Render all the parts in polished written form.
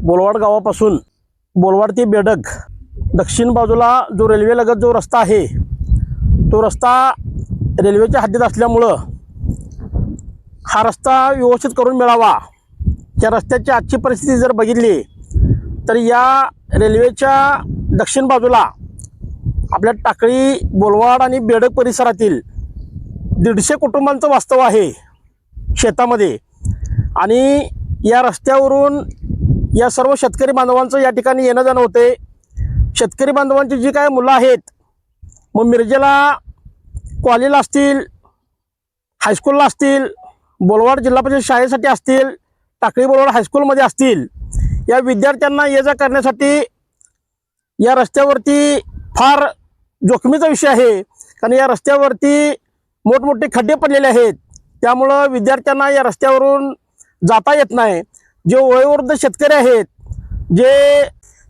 बोलवाड गावापासून बोलवाड ते बेडग दक्षिण बाजूला जो रेल्वेलगत जो रस्ता आहे तो रस्ता रेल्वेच्या हद्दीत असल्यामुळं हा रस्ता व्यवस्थित करून मिळावा। त्या रस्त्याची आजची परिस्थिती जर बघितली तर या रेल्वेच्या दक्षिण बाजूला आपल्या टाकळी बोलवाड आणि बेडग परिसरातील 150 कुटुंबांचं वास्तव आहे शेतामध्ये। आणि या रस्त्यावरून या सर्व शेतकरी बांधवांचं या ठिकाणी येणं जाणं होते। शेतकरी बांधवांची जी काय मुलं आहेत मग मिरजेला कॉलेजला असतील, हायस्कूलला असतील, बोलवाड जिल्हा परिषद शाळेसाठी असतील, टाकळी बोलवाड हायस्कूलमध्ये असतील, या विद्यार्थ्यांना ये जा करण्यासाठी या रस्त्यावरती फार जोखमीचा विषय आहे। कारण या रस्त्यावरती मोठमोठे खड्डे पडलेले आहेत, त्यामुळं विद्यार्थ्यांना या रस्त्यावरून जाता येत नाही। जे वयोवृद्ध शेतकरी आहेत जे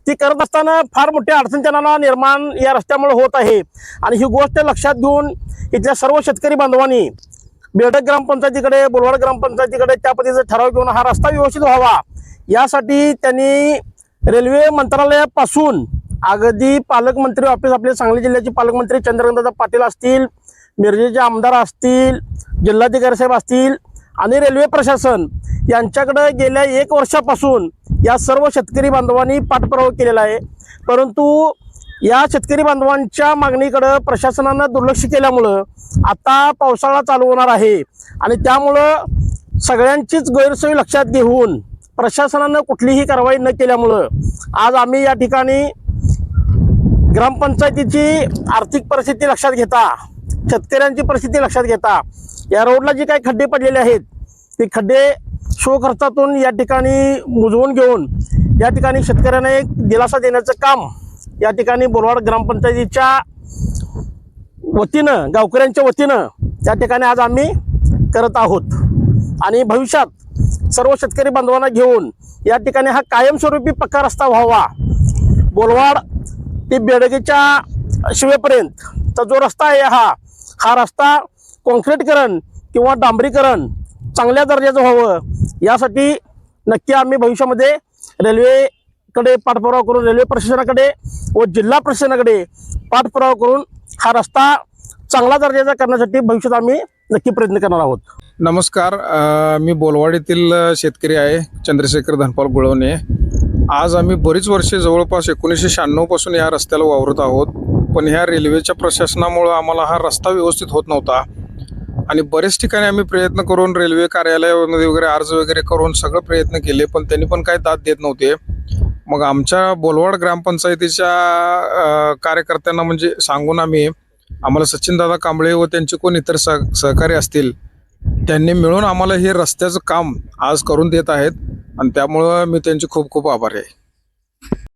ती करत असताना फार मोठी अडचण त्यांना निर्माण या रस्त्यामुळे होत आहे। आणि ही गोष्ट लक्षात घेऊन इथल्या सर्व शेतकरी बांधवांनी बेडग ग्रामपंचायतीकडे, बोलवाड ग्रामपंचायतीकडे त्या पद्धतीचा ठराव घेऊन हा रस्ता व्यवस्थित व्हावा यासाठी त्यांनी रेल्वे मंत्रालयापासून अगदी पालकमंत्री ऑफिस, आपले सांगली जिल्ह्याचे पालकमंत्री चंद्रकांतदादा पाटील असतील, मिरजेचे आमदार असतील, जिल्हाधिकारी साहेब असतील आणि रेल्वे प्रशासन यांच्याकडे गेल्या 1 वर्षापासून या सर्व शेतकरी बांधवांनी पाठपुरावा केलेला आहे। परंतु या शेतकरी बांधवांच्या मागणीकडे प्रशासनानं दुर्लक्ष केल्यामुळं आता पावसाळा चालू होणार आहे आणि त्यामुळं सगळ्यांचीच गैरसोय लक्षात घेऊन प्रशासनानं कुठलीही कारवाई न केल्यामुळं आज आम्ही या ठिकाणी ग्रामपंचायतीची आर्थिक परिस्थिती लक्षात घेता, शेतकऱ्यांची परिस्थिती लक्षात घेता या रोडला जे काही खड्डे पडलेले आहेत ते खड्डे स्वखर्चातून या ठिकाणी बुजवून घेऊन या ठिकाणी शेतकऱ्यांना एक दिलासा देण्याचं काम या ठिकाणी बोलवाड ग्रामपंचायतीच्या वतीनं, गावकऱ्यांच्या वतीनं त्या ठिकाणी आज आम्ही करत आहोत। आणि भविष्यात सर्व शेतकरी बांधवांना घेऊन या ठिकाणी हा कायमस्वरूपी पक्का रस्ता व्हावा। बोलवाड ते बेडगेच्या शिवेपर्यंत जो रस्ता आहे हा रस्ता कॉन्क्रीटीकरण किंवा डांबरीकरण चांगल्या दर्जाचं व्हावं यासाठी नक्की आम्ही भविष्यामध्ये रेल्वेकडे पाठपुरावा करून, रेल्वे प्रशासनाकडे व जिल्हा प्रशासनाकडे पाठपुरावा करून हा रस्ता चांगला दर्जाचा करण्यासाठी भविष्यात आम्ही नक्की प्रयत्न करणार आहोत। नमस्कार, मी बोलवाड येथील शेतकरी आहे, चंद्रशेखर धनपाल गुळवणे। आज आम्ही बरीच वर्षे जवळपास 1996 पासून या रस्त्याला वावरत आहोत, पण ह्या रेल्वेच्या प्रशासनामुळे आम्हाला हा रस्ता व्यवस्थित होत नव्हता आणि बरेच ठिकाणी आम्ही प्रयत्न करून रेल्वे कार्यालयामध्ये वगैरे अर्ज वगैरे करून सगळे प्रयत्न केले, पण त्यांनी पण काही दाद देत नव्हते। मग आमच्या बोलवाड ग्रामपंचायतीच्या कार्यकर्त्यांना म्हणजे सांगून आम्हाला सचिनदादा कांबळे व त्यांचे कोण इतर सहकारी असतील त्यांनी मिळून आम्हाला हे रस्त्याचं काम आज करून देत आहेत आणि त्यामुळं मी त्यांचे खूप खूप आभारी आहे।